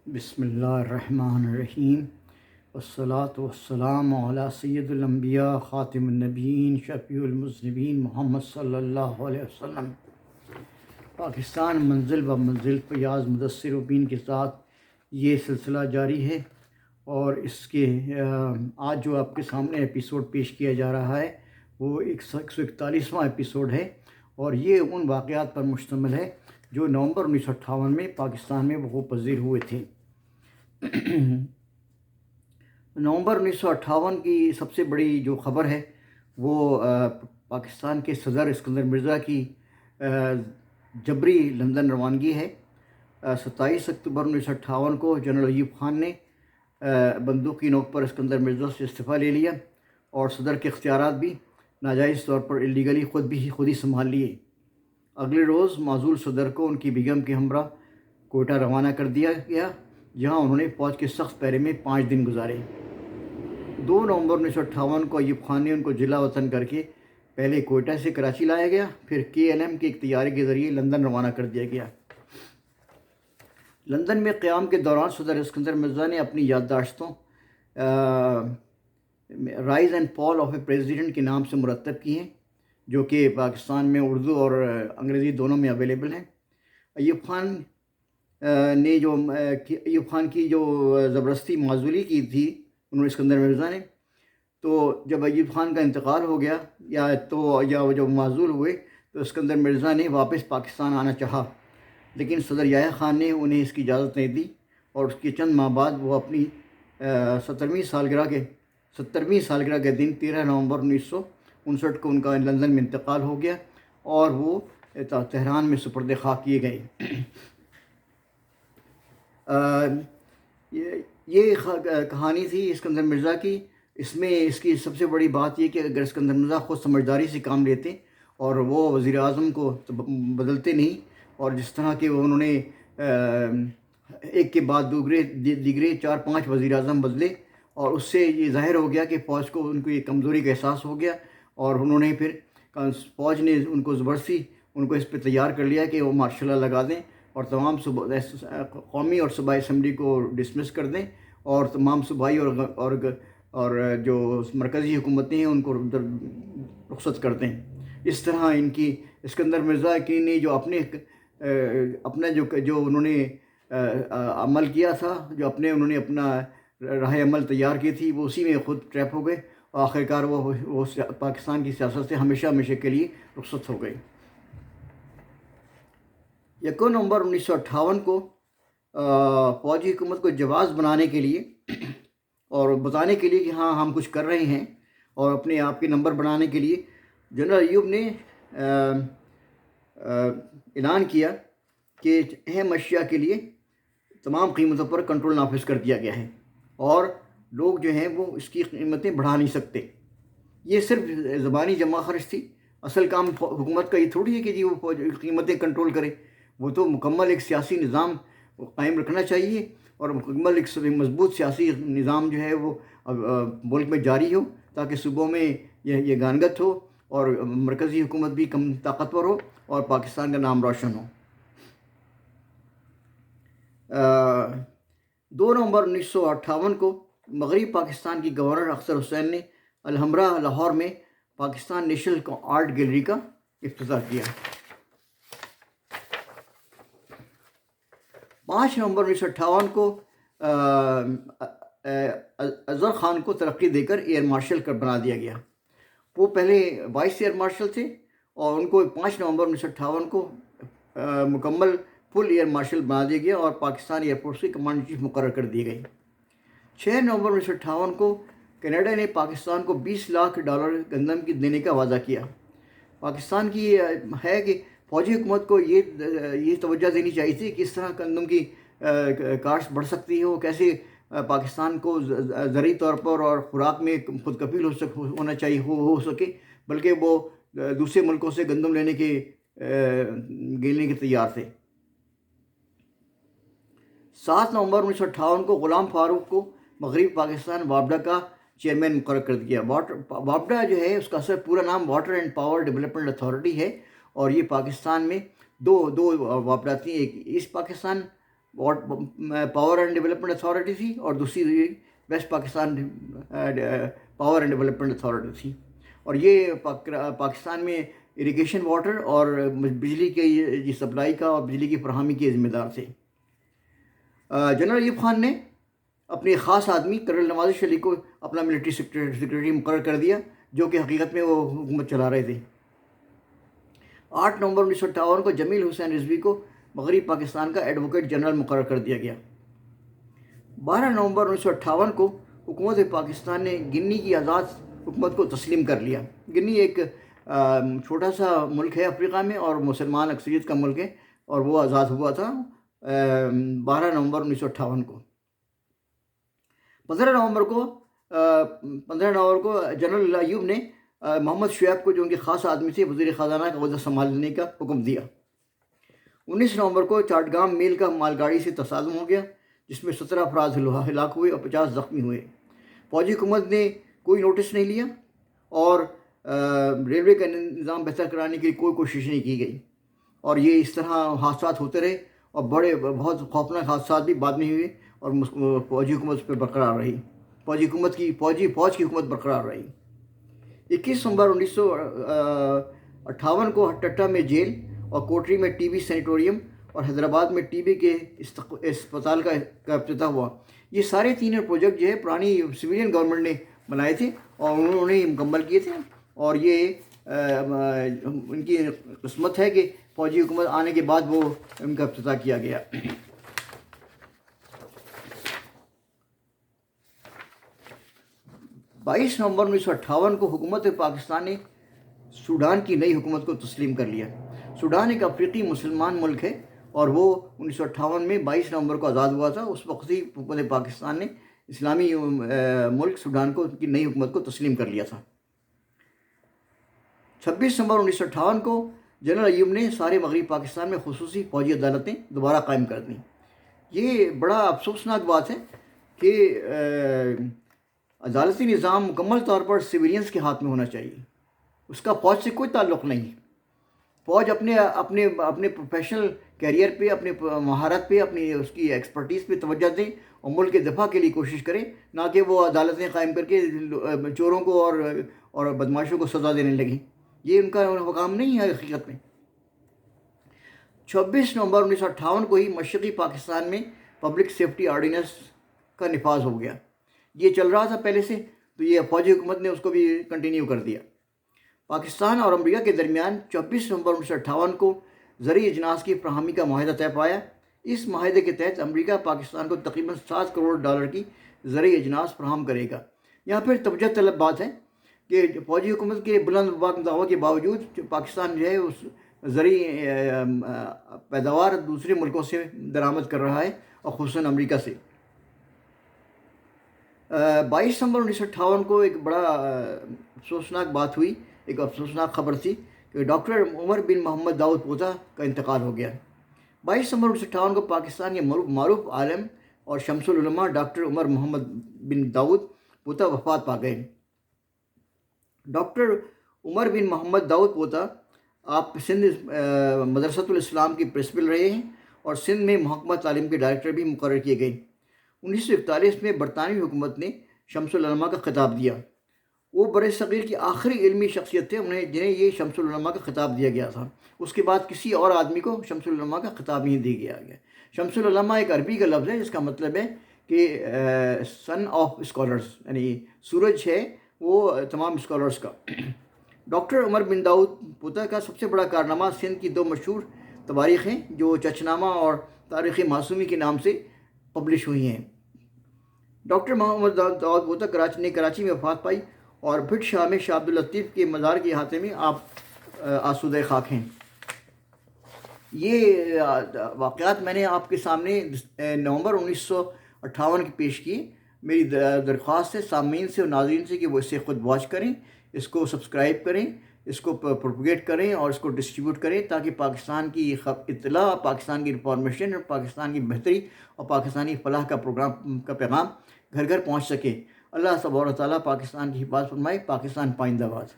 بسم اللہ الرحمن الرحیم والصلاة والسلام علی سید الانبیاء خاتم النبیین شفیع المذنبین محمد صلی اللہ علیہ وسلم۔ پاکستان منزل و منزل فیاض مدثر الدین کے ساتھ یہ سلسلہ جاری ہے، اور اس کے آج جو آپ کے سامنے ایپیسوڈ پیش کیا جا رہا ہے وہ 141واں ایپیسوڈ ہے، اور یہ ان واقعات پر مشتمل ہے جو نومبر 1958 میں پاکستان میں وقوع پذیر ہوئے تھے۔ نومبر 1958 کی سب سے بڑی جو خبر ہے وہ پاکستان کے صدر اسکندر مرزا کی جبری لندن روانگی ہے۔ 27 اکتوبر 1958 کو جنرل ایوب خان نے بندوق کی نوک پر اسکندر مرزا سے استعفیٰ لے لیا، اور صدر کے اختیارات بھی ناجائز طور پر اللیگلی خود ہی سنبھال لیے۔ اگلے روز معزول صدر کو ان کی بیگم کے ہمراہ کوئٹہ روانہ کر دیا گیا، جہاں انہوں نے فوج کے سخت پہرے میں 5 دن گزارے۔ 2 نومبر 1958 کو ایوب خان نے ان کو جلا وطن کر کے پہلے کوئٹہ سے کراچی لایا گیا، پھر KLM کے ایک طیارے کے ذریعے لندن روانہ کر دیا گیا۔ لندن میں قیام کے دوران صدر اسکندر مرزا نے اپنی یادداشتوں rise and fall of a president کے نام سے مرتب کی ہیں، جو کہ پاکستان میں اردو اور انگریزی دونوں میں اویلیبل ہیں۔ ایوب خان کی جو زبردستی معزولی کی تھی انہوں نے اسکندر مرزا نے، تو جب ایوب خان کا انتقال ہو گیا یا وہ جو معزول ہوئے تو اسکندر مرزا نے واپس پاکستان آنا چاہا، لیکن صدر یحییٰ خان نے انہیں اس کی اجازت نہیں دی، اور اس کے چند ماہ بعد وہ اپنی 70ویں سالگرہ کے دن 13 نومبر 1959 کو ان کا لندن میں انتقال ہو گیا، اور وہ تہران میں سپرد خاک کیے گئے۔ یہ کہانی تھی اسکندر مرزا کی۔ اس میں اس کی سب سے بڑی بات یہ کہ اگر اسکندر مرزا خود سمجھداری سے کام لیتے اور وہ وزیر اعظم کو بدلتے نہیں، اور جس طرح کہ انہوں نے ایک کے بعد دیگرے 4-5 وزیر اعظم بدلے، اور اس سے یہ ظاہر ہو گیا کہ فوج کو ان کو یہ کمزوری کا احساس ہو گیا، اور انہوں نے پھر فوج نے ان کو زبردستی ان کو اس پہ تیار کر لیا کہ وہ مارشل لا لگا دیں اور تمام قومی اور صوبائی اسمبلی کو ڈسمس کر دیں، اور تمام صوبائی اور جو مرکزی حکومتیں ہیں ان کو رخصت کر دیں۔ اس طرح ان کی اسکندر مرزا کی نے جو اپنا جو انہوں نے عمل کیا تھا، جو انہوں نے اپنا راہ عمل تیار کی تھی، وہ اسی میں خود ٹریپ ہو گئے، اور آخرکار وہ پاکستان کی سیاست سے ہمیشہ کے لیے رخصت ہو گئے۔ 1 نومبر 1958 کو فوجی حکومت کو جواز بنانے کے لیے اور بتانے کے لیے کہ ہاں ہم کچھ کر رہے ہیں، اور اپنے آپ کے نمبر بنانے کے لیے جنرل ایوب نے اعلان کیا کہ اہم اشیاء کے لیے تمام قیمتوں پر کنٹرول نافذ کر دیا گیا ہے، اور لوگ جو ہیں وہ اس کی قیمتیں بڑھا نہیں سکتے۔ یہ صرف زبانی جمع خرچ تھی، اصل کام حکومت کا یہ تھوڑی ہے کہ جی وہ قیمتیں کنٹرول کرے، وہ تو مکمل ایک سیاسی نظام قائم رکھنا چاہیے، اور مکمل ایک مضبوط سیاسی نظام جو ہے وہ ملک میں جاری ہو، تاکہ صوبوں میں یہ گانگت ہو، اور مرکزی حکومت بھی کم طاقتور ہو، اور پاکستان کا نام روشن ہو۔ 2 نومبر 1958 کو مغربی پاکستان کی گورنر اختر حسین نے الحمرا لاہور میں پاکستان نیشنل آرٹ گیلری کا افتتاح کیا۔ 5 نومبر 1958 کو اظہر خان کو ترقی دے کر ایئر مارشل بنا دیا گیا۔ وہ پہلے وائس ایئر مارشل تھے، اور ان کو 5 نومبر 1958 کو مکمل فل ایئر مارشل بنا دیا گیا، اور پاکستان ایئر فورس کے کمانڈر چیف مقرر کر دیے گئے۔ 6 نومبر 1958 کو کینیڈا نے پاکستان کو $20 لاکھ گندم کی دینے کا وعدہ کیا۔ پاکستان کی یہ ہے کہ فوجی حکومت کو یہ توجہ دینی چاہیے تھی کہ اس طرح گندم کی کاشت بڑھ سکتی ہے، وہ کیسے پاکستان کو زرعی طور پر اور خوراک میں خود کفیل ہونا چاہیے ہو سکے، بلکہ وہ دوسرے ملکوں سے گندم لینے کے تیار تھے۔ 7 نومبر 1958 کو غلام فاروق کو مغربی پاکستان وابڈا کا چیئرمین مقرر کر دیا۔ وابڈا جو ہے اس کا پورا نام Water and Power Development Authority ہے، اور یہ پاکستان میں دو وابڈا تھیں، ایک East Pakistan Power and Development Authority थी और दूसरी West Pakistan Power and Development Authority थी। और ये पाकिस्तान में इरिगेशन वाटर और बिजली की सप्लाई का और बिजली की फरहमी के ज़िम्मेदार थे। जनरल अयूब खान ने अपने ख़ास आदमी कर्नल नवाज़ अली को अपना मिलिट्री सेक्रेटरी मुकर्रर कर दिया, जो कि हकीकत में वो हुकूमत चला रहे थे। 8 नवंबर 1958 को जमील हुसैन रिजवी को मगरबी पाकिस्तान का एडवोकेट जनरल मुकर्रर कर दिया गया। 12 नवंबर 1958 को हुकूमत पाकिस्तान ने गिनी की आज़ाद हुकूमत को तस्लीम कर लिया। गिनी एक छोटा सा मुल्क है अफ्रीका में और मुसलमान अक्सरियत का मुल्क है, और वो आज़ाद हुआ था 12 नवंबर 1958 को। 15 नवंबर को जनरल अयूब ने मोहम्मद शुएब को, जो उनके ख़ास आदमी थे, वज़ीर ख़जाना का वज़ीर संभालने का हुक्म दिया। 19 नवंबर को चाटगाम मेल का मालगाड़ी से तसादम हो गया, जिसमें 17 अफराद हलाक हुए और 50 ज़ख्मी हुए। फ़ौजी हुकूमत ने कोई नोटिस नहीं लिया और रेलवे का निज़ाम बेहतर कराने की कोई कोशिश नहीं की गई, और ये इस तरह हादसात होते रहे और बहुत खौफनाक हादसात भी बाद में हुए, और फ़ौजी हुकूमत पर बरकरार रही। फ़ौज की हुकूमत बरकरार रही। 21 नवंबर 1958 को हट्टा में जेल और कोटरी में टीबी सैनिटोरियम और हैदराबाद में टीबी के अस्पताल का इफ्तिताह हुआ। ये सारे तीनों प्रोजेक्ट जो है पुरानी सिविलियन गवर्नमेंट ने बनाए थे और उन्होंने मुकम्मल किए थे, और ये उनकी किस्मत है कि फ़ौजी हुकूमत आने के बाद वो उनका इफ्तिताह किया गया। 22 नवंबर 1958 को हुकूमत पाकिस्तान ने सूडान की नई हुकूमत को तस्लीम कर लिया। सूडान एक अफ्रीकी मुसलमान मुल्क है और वो 1958 में 22 नवंबर को आज़ाद हुआ था। उस वक्त ही हुकूमत पाकिस्तान ने इस्लामी मुल्क सूडान को की नई हुकूमत को तस्लीम कर लिया था। 26 नवंबर 1958 को जनरल अयूब ने सारे मगरबी पाकिस्तान में खुसूसी फ़ौजी अदालतें दोबारा कायम कर दी। ये बड़ा अफसोसनाक बात है कि अदालती निज़ाम मुकम्मल तौर पर सिविलियंस के हाथ में होना चाहिए, उसका फ़ौज से कोई ताल्लुक़ नहीं। फ़ौज अपने अपने अपने प्रोफेशनल कैरियर पे, अपने महारत पे, अपनी उसकी एक्सपर्टीज़ पे तवज्जो दें और मुल्क के दफ़ा के लिए कोशिश करें, ना कि वो अदालतें कायम करके चोरों को और बदमाशों को सज़ा देने लगें। ये उनका काम नहीं है हकीकत में। 26 नवंबर 1958 को ही मशरक़ी पाकिस्तान में पब्लिक सेफ्टी आर्डीनेंस का निफाज हो गया। ये चल रहा था पहले से, तो ये फ़ौजी हुकूमत ने उसको भी कंटिन्यू कर दिया। पाकिस्तान और अमरीका के दरमियान 24 नवंबर 1958 को ज़रिए अजनास की फराहमी का माहिदा तय पाया। इस माहिदे के तहत अमरीका पाकिस्तान को तकरीबन $7 करोड़ की ज़रिए अजनास फराहम करेगा। यहाँ पर तवज्जो तलब बात है कि फ़ौजी हुकूमत के बुलंद दावा के बावजूद पाकिस्तान जो है उस ज़रिए पैदावार दूसरे मुल्कों से दरामद कर रहा है, और ख़ुसूसन अमरीका से। 22 नवंबर 1958 को एक बड़ा अफसोसनाक बात हुई, एक अफसोसनाक ख़बर थी कि डॉक्टर उमर बिन मोहम्मद दाऊद पोता का इंतकाल हो गया। 22 नवंबर 1958 को पाकिस्तान के मारूफ आलम और शमसुल उलमा डॉक्टर उमर मोहम्मद बिन दाऊद पोता वफ़ात पा गए। डॉक्टर उमर बिन मोहम्मद दाऊद पोता आप सिंध मदरसतुल इस्लाम की प्रिंसिपल रहे हैं और सिंध में महकमा तालीम के डायरेक्टर भी मुकर्रर किए गए। 1941 में बरतानवी हुकूमत ने शमसुल उलमा का ख़िताब दिया। वो बरसग़ीर की आखिरी इल्मी शख्सियत थे जिन्हें ये शमसुल उलमा का ख़िताब दिया गया था। उसके बाद किसी और आदमी को शमसुल उलमा का ख़िताब नहीं दिया गया। शमसुल उलमा एक अरबी का लफ्ज़ है जिसका मतलब है कि सन ऑफ स्कॉलर्स, यानी सूरज है वो तमाम स्कॉलर्स का। डॉक्टर उमर बिन दाऊद पोता का सबसे बड़ा कारनामा सिंध की 2 मशहूर तवारीख़ें जो चचनामा और तारीख़ मासूमी के नाम से पब्लिश हुई हैं। डॉक्टर मोहम्मद दाऊद पोता कराची में वफ़ात पाई और भिट शाह में शाह अब्दुल लतीफ़ के मज़ार के अहाते में आप आसूदे खाक हैं। ये वाक़यात मैंने आपके सामने नवंबर 1958 की पेश किए। मेरी दरख्वास्त है सामीन से और नाज़रीन से कि वो इसे ख़ुद वॉच करें, इसको सब्सक्राइब करें, इसको प्रोपगेट करें और इसको डिस्ट्रीब्यूट करें, ताकि पाकिस्तान की इत्तला, पाकिस्तान की इंफॉर्मेशन और पाकिस्तान की बेहतरी और पाकिस्तानी फलाह का प्रोग्राम का पैगाम घर घर पहुँच सके। अल्लाह तबारक व तआला पाकिस्तान की हिफाज़त फरमाए। पाकिस्तान पाइंदाबाद।